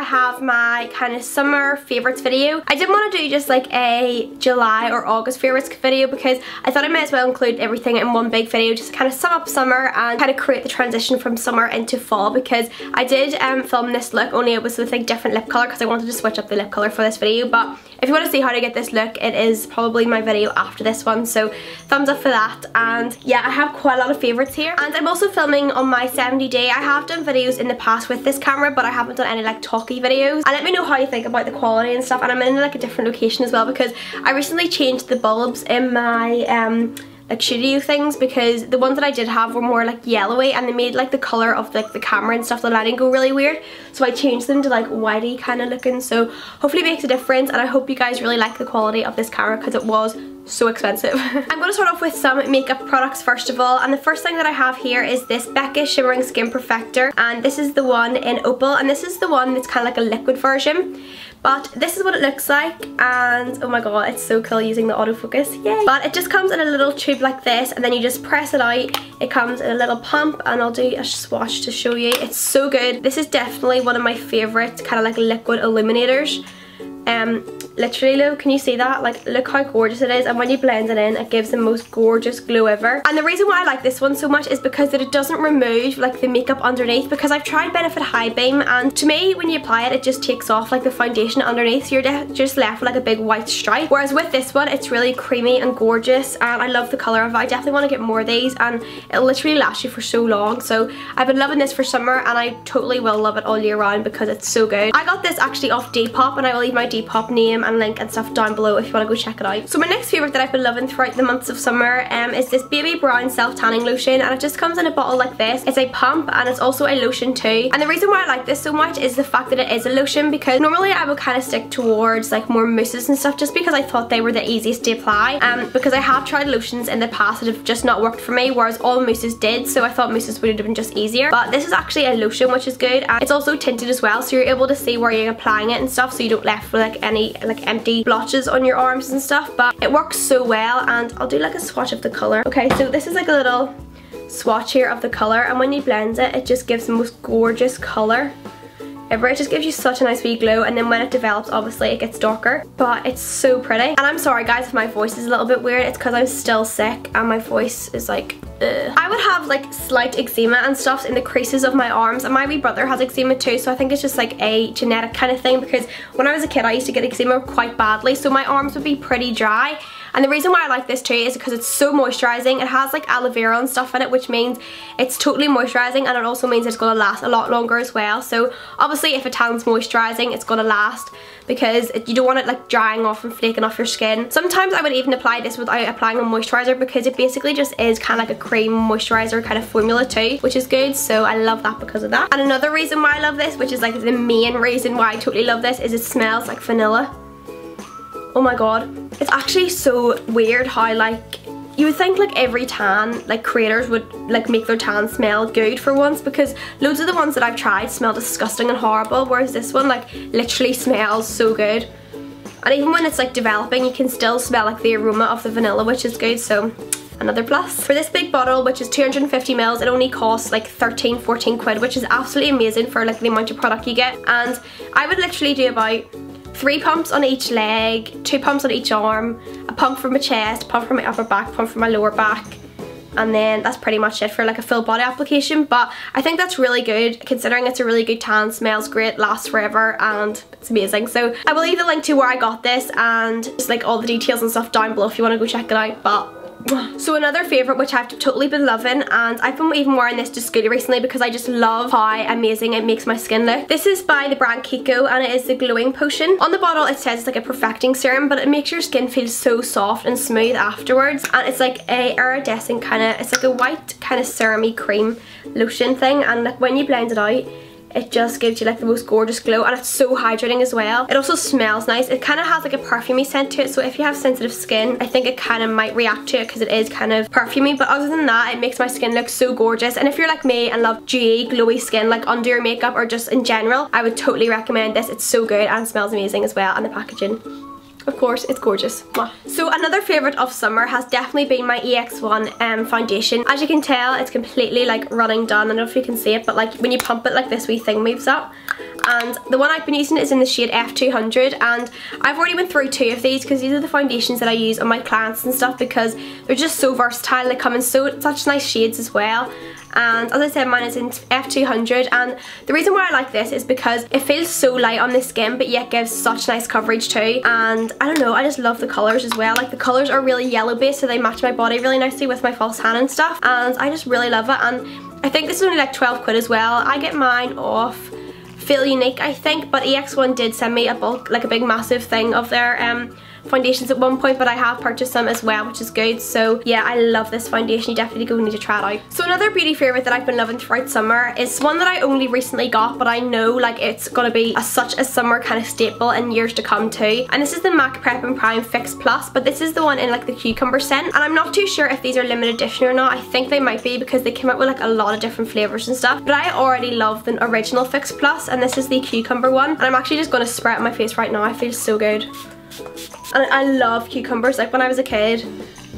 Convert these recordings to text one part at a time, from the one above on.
have my kind of summer favourites video. I didn't want to do just like a July or August favourites video because I thought I might as well include everything in one big video just to kind of sum up summer and kind of create the transition from summer into fall, because I did film this look, only it was with like different lip colour because I wanted to switch up the lip colour for this video. But if you want to see how to get this look, it is probably my video after this one, so thumbs up for that. And yeah, I have quite a lot of favourites here, and I'm also filming on my 70 day. I have done videos in the past with this camera, but I haven't done any like talky videos. And let me know how you think about the quality and stuff. And I'm in like a different location as well because I recently changed the bulbs in my like studio things, because the ones that I did have were more like yellowy and they made like the colour of like the camera and stuff, the lighting go really weird, so I changed them to like whitey kind of looking. So hopefully it makes a difference, and I hope you guys really like the quality of this camera because it was so expensive. I'm going to start off with some makeup products first of all, and the first thing that I have here is this Becca Shimmering Skin Perfector, and this is the one in Opal, and this is the one that's kind of like a liquid version. But this is what it looks like, and oh my god, it's so cool using the autofocus, yay! But it just comes in a little tube like this, and then you just press it out. It comes in a little pump, and I'll do a swatch to show you. It's so good. This is definitely one of my favourite kind of like liquid illuminators. Literally, look, can you see that? Like, look how gorgeous it is, and when you blend it in, it gives the most gorgeous glow ever. And the reason why I like this one so much is because that it doesn't remove like the makeup underneath, because I've tried Benefit High Beam, and to me, when you apply it, it just takes off like the foundation underneath, so you're just left with like a big white stripe. Whereas with this one, it's really creamy and gorgeous, and I love the colour of it. I definitely want to get more of these, and it'll literally last you for so long. So I've been loving this for summer, and I totally will love it all year round because it's so good. I got this actually off Depop, and I will leave my Depop name and link and stuff down below if you want to go check it out. So my next favourite that I've been loving throughout the months of summer is this Baby Brown Self Tanning Lotion, and it just comes in a bottle like this. It's a pump and it's also a lotion too, and the reason why I like this so much is the fact that it is a lotion, because normally I would kind of stick towards like more mousses and stuff just because I thought they were the easiest to apply, because I have tried lotions in the past that have just not worked for me, whereas all mousses did, so I thought mousses would have been just easier. But this is actually a lotion, which is good, and it's also tinted as well, so you're able to see where you're applying it and stuff, so you don't left with like any like empty blotches on your arms and stuff. But it works so well, and I'll do like a swatch of the colour. Okay, so this is like a little swatch here of the colour, and when you blend it, it just gives the most gorgeous colour ever. It just gives you such a nice wee glow, and then when it develops, obviously it gets darker, but it's so pretty. And I'm sorry guys if my voice is a little bit weird, it's because I'm still sick and my voice is like I would have like slight eczema and stuff in the creases of my arms, and my wee brother has eczema too, so I think it's just like a genetic kind of thing, because when I was a kid I used to get eczema quite badly, so my arms would be pretty dry. And the reason why I like this too is because it's so moisturising. It has like aloe vera and stuff in it, which means it's totally moisturising, and it also means it's going to last a lot longer as well. So obviously if a tan's moisturising, it's going to last, because you don't want it like drying off and flaking off your skin. Sometimes I would even apply this without applying a moisturiser, because it basically just is kind of like a cream moisturiser kind of formula too, which is good, so I love that because of that. And another reason why I love this, which is like the main reason why I totally love this, is it smells like vanilla. Oh my god, it's actually so weird how like you would think like every tan like creators would like make their tan smell good for once, because loads of the ones that I've tried smell disgusting and horrible, whereas this one like literally smells so good. And even when it's like developing, you can still smell like the aroma of the vanilla, which is good, so another plus. For this big bottle, which is 250 ml, it only costs like 13-14 quid, which is absolutely amazing for like the amount of product you get. And I would literally do about 3 pumps on each leg, 2 pumps on each arm, a pump for my chest, a pump for my upper back, pump for my lower back, and then that's pretty much it for like a full body application. But I think that's really good considering it's a really good tan, smells great, lasts forever, and it's amazing. So I will leave the link to where I got this and just like all the details and stuff down below if you want to go check it out. But so another favourite which I've totally been loving, and I've been even wearing this to school recently because I just love how amazing it makes my skin look. This is by the brand Kiko, and it is the glowing potion. On the bottle it says it's like a perfecting serum, but it makes your skin feel so soft and smooth afterwards, and it's like a iridescent kind of, it's like a white kind of serum-y cream lotion thing, and like when you blend it out, it just gives you like the most gorgeous glow, and it's so hydrating as well. It also smells nice. It kind of has like a perfumey scent to it, so if you have sensitive skin, I think it kind of might react to it because it is kind of perfumey, but other than that, it makes my skin look so gorgeous. And if you're like me and love dewy, glowy skin like under your makeup or just in general, I would totally recommend this. It's so good and smells amazing as well, and the packaging, of course, it's gorgeous. Mwah. So another favourite of summer has definitely been my EX1 foundation. As you can tell, it's completely like running down. I don't know if you can see it, but like when you pump it, like this wee thing moves up. and the one I've been using is in the shade F200, and I've already went through 2 of these because these are the foundations that I use on my clients and stuff because they're just so versatile. They come in such nice shades as well. And as I said, mine is in F200, and the reason why I like this is because it feels so light on the skin but yet gives such nice coverage too. And I don't know, I just love the colours as well. Like the colours are really yellow based, so they match my body really nicely with my false tan and stuff, and I just really love it. And I think this is only like 12 quid as well. I get mine off Feel Unique, I think, but EX1 did send me a bulk, like a big massive thing of their foundations at one point, but I have purchased them as well, which is good. So yeah, I love this foundation. You definitely need to try it out. So another beauty favourite that I've been loving throughout summer is one that I only recently got, but I know like it's gonna be such a summer kind of staple in years to come too, and this is the MAC Prep and Prime Fix Plus, but this is the one in like the cucumber scent, and I'm not too sure if these are limited edition or not. I think they might be because they came out with like a lot of different flavours and stuff, but I already love the original Fix Plus, and this is the cucumber one, and I'm actually just gonna spray it on my face right now. I feel so good. And I love cucumbers. Like when I was a kid,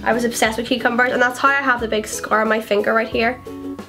I was obsessed with cucumbers, and that's how I have the big scar on my finger right here,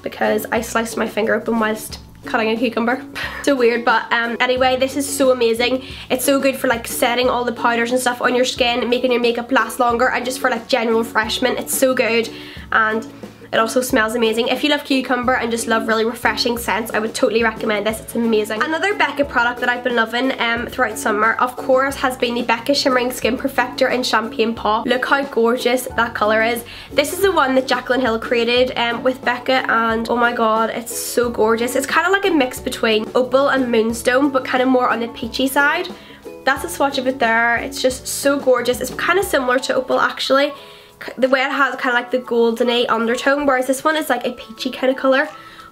because I sliced my finger open whilst cutting a cucumber. So weird, but anyway, this is so amazing. It's so good for like setting all the powders and stuff on your skin, making your makeup last longer, and just for like general refreshment. It's so good, and it also smells amazing. If you love cucumber and just love really refreshing scents, I would totally recommend this. It's amazing. Another Becca product that I've been loving throughout summer, of course, has been the Becca Shimmering Skin Perfector in Champagne Pop. Look how gorgeous that colour is. This is the one that Jaclyn Hill created with Becca, and oh my god, it's so gorgeous. It's kind of like a mix between Opal and Moonstone, but kind of more on the peachy side. That's a swatch of it there. It's just so gorgeous. It's kind of similar to Opal actually. The way it has kind of like the goldeny undertone, whereas this one is like a peachy kind of colour.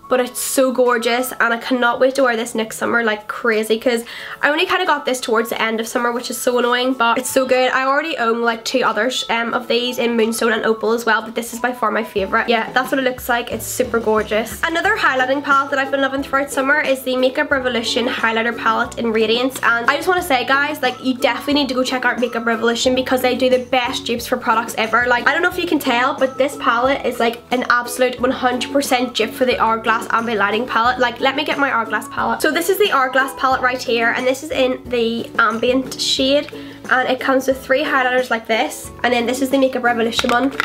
But it's so gorgeous, and I cannot wait to wear this next summer like crazy, because I only kind of got this towards the end of summer, which is so annoying, but it's so good. I already own like 2 others of these in Moonstone and Opal as well, but this is by far my favourite. Yeah, that's what it looks like. It's super gorgeous. Another highlighting palette that I've been loving throughout summer is the Makeup Revolution highlighter palette in Radiance, and I just want to say, guys, like you definitely need to go check out Makeup Revolution because they do the best dupes for products ever. Like I don't know if you can tell, but this palette is like an absolute 100% dupe for the Hourglass Ambient Lighting palette. Like let me get my Hourglass palette. So this is the Hourglass palette right here, and this is in the ambient shade, and it comes with 3 highlighters like this, and then this is the Makeup Revolution one.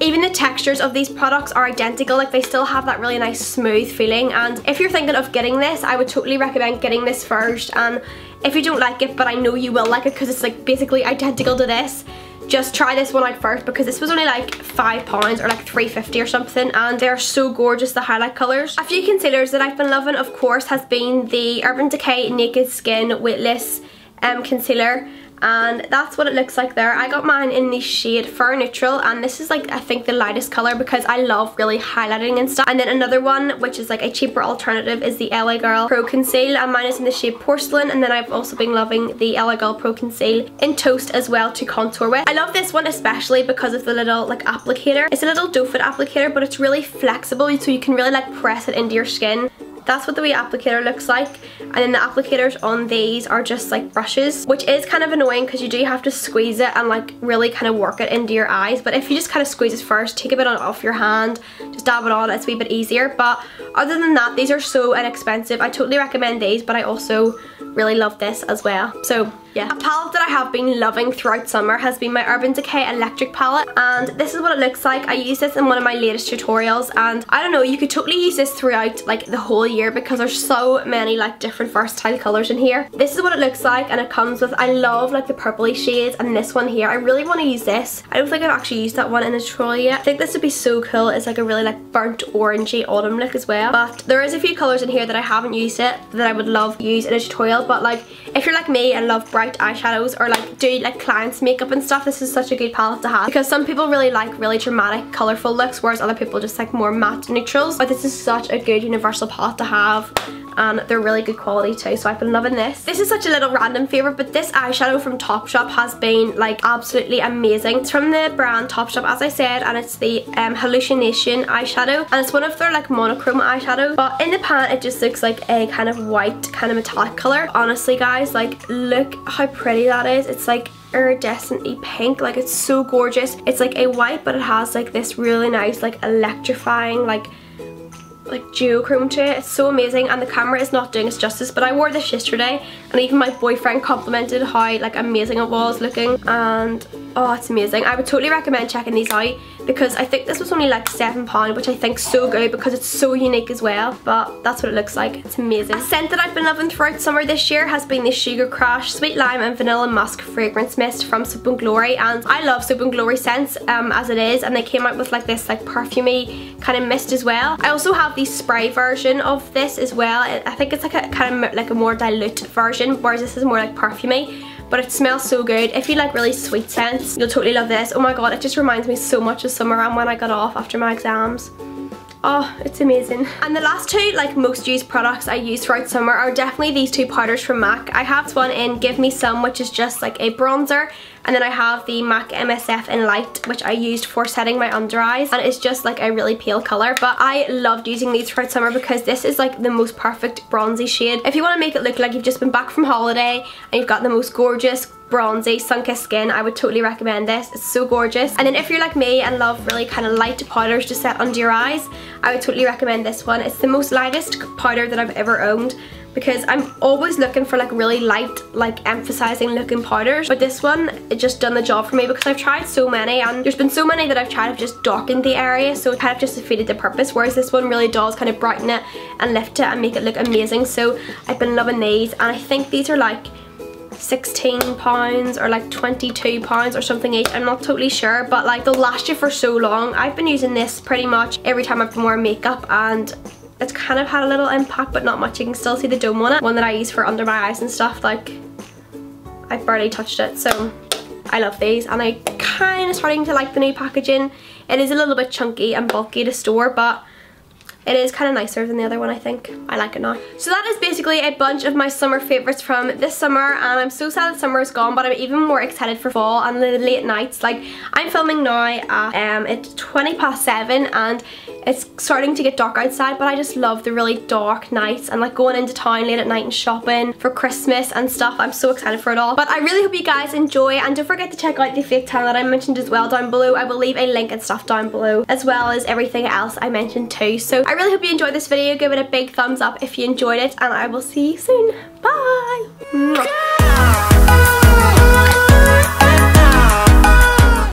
Even the textures of these products are identical. Like they still have that really nice smooth feeling, and if you're thinking of getting this, I would totally recommend getting this first. And if you don't like it, but I know you will like it because it's like basically identical to this, just try this one out first, because this was only like £5 or like $3.50 or something, and they're so gorgeous, the highlight colours. A few concealers that I've been loving, of course, has been the Urban Decay Naked Skin Weightless concealer, and that's what it looks like there. I got mine in the shade Fur Neutral, and this is like I think the lightest colour because I love really highlighting and stuff. And then another one which is like a cheaper alternative is the LA Girl Pro Conceal, and mine is in the shade Porcelain. And then I've also been loving the LA Girl Pro Conceal in Toast as well to contour with. I love this one especially because of the little like applicator. It's a little doe foot applicator, but it's really flexible, so you can really like press it into your skin. That's what the wee applicator looks like, and then the applicators on these are just like brushes, which is kind of annoying because you do have to squeeze it and like really kind of work it into your eyes. But if you just kind of squeeze it first, take a bit off your hand, just dab it on, it's a wee bit easier. But other than that, these are so inexpensive. I totally recommend these, but I also really love this as well. So yeah. A palette that I have been loving throughout summer has been my Urban Decay Electric palette, and this is what it looks like. I used this in one of my latest tutorials, and I don't know, you could totally use this throughout like the whole year because there's so many like different versatile colours in here. This is what it looks like, and it comes with, I love like the purpley shades, and this one here, I really want to use this. I don't think I've actually used that one in a tutorial yet. I think this would be so cool. It's like a really like burnt orangey autumn look as well, but there is a few colours in here that I haven't used it that I would love to use in a tutorial. But like if you're like me and love bright eyeshadows or like do like clients makeup and stuff, this is such a good palette to have, because some people really like really dramatic colourful looks, whereas other people just like more matte neutrals. But this is such a good universal palette to have, and they're really good quality too, so I've been loving this. This is such a little random favourite, but this eyeshadow from Topshop has been like absolutely amazing. It's from the brand Topshop, as I said, and it's the Hallucination eyeshadow, and it's one of their like monochrome eyeshadows, but in the pan it just looks like a kind of white kind of metallic colour. Honestly guys, like look how pretty that is. It's like iridescently pink, like it's so gorgeous. It's like a white, but it has like this really nice like electrifying like like duochrome to it. It's so amazing, and the camera is not doing its justice, but I wore this yesterday and even my boyfriend complimented how like amazing it was looking, and oh, it's amazing. I would totally recommend checking these out because I think this was only like £7, which I think is so good because it's so unique as well, but that's what it looks like. It's amazing. A scent that I've been loving throughout summer this year has been the Sugar Crash Sweet Lime and Vanilla Musk Fragrance Mist from Soap & Glory, and I love Soap & Glory scents as it is, and they came out with like this like perfumey kind of mist as well. I also have the spray version of this as well. I think it's like a kind of like a more dilute version, whereas this is more like perfumey, but it smells so good. If you like really sweet scents, you'll totally love this. Oh my god, it just reminds me so much of summer and when I got off after my exams. Oh, it's amazing. And the last two like most used products I use throughout summer are definitely these two powders from MAC. I have one in Give Me Some, which is just like a bronzer, and then I have the MAC MSF in Light, which I used for setting my under eyes, and it's just like a really pale colour, but I loved using these throughout summer because this is like the most perfect bronzy shade. If you want to make it look like you've just been back from holiday and you've got the most gorgeous bronzy sun-kissed skin, I would totally recommend this. It's so gorgeous. And then if you're like me and love really kind of light powders to set under your eyes, I would totally recommend this one. It's the most lightest powder that I've ever owned because I'm always looking for like really light, like emphasizing looking powders, but this one, it just done the job for me because I've tried so many, and there's been so many that I've tried have just darkened the area, so it kind of just defeated the purpose, whereas this one really does kind of brighten it and lift it and make it look amazing. So I've been loving these, and I think these are like £16 or like £22 or something each. I'm not totally sure, but like they'll last you for so long. I've been using this pretty much every time I've been wearing makeup, and it's kind of had a little impact, but not much. You can still see the dome on it. One that I use for under my eyes and stuff, like I've barely touched it, so I love these, and I'm kind of starting to like the new packaging. It is a little bit chunky and bulky to store, but it is kind of nicer than the other one, I think. I like it now. So that is basically a bunch of my summer favourites from this summer, and I'm so sad that summer is gone, but I'm even more excited for fall and the late nights. Like, I'm filming now at it's 7:20 and it's starting to get dark outside, but I just love the really dark nights and like going into town late at night and shopping for Christmas and stuff. I'm so excited for it all. But I really hope you guys enjoy, and don't forget to check out the fake tan that I mentioned as well down below. I will leave a link and stuff down below, as well as everything else I mentioned too. So I really hope you enjoyed this video. Give it a big thumbs up if you enjoyed it, and I will see you soon. Bye!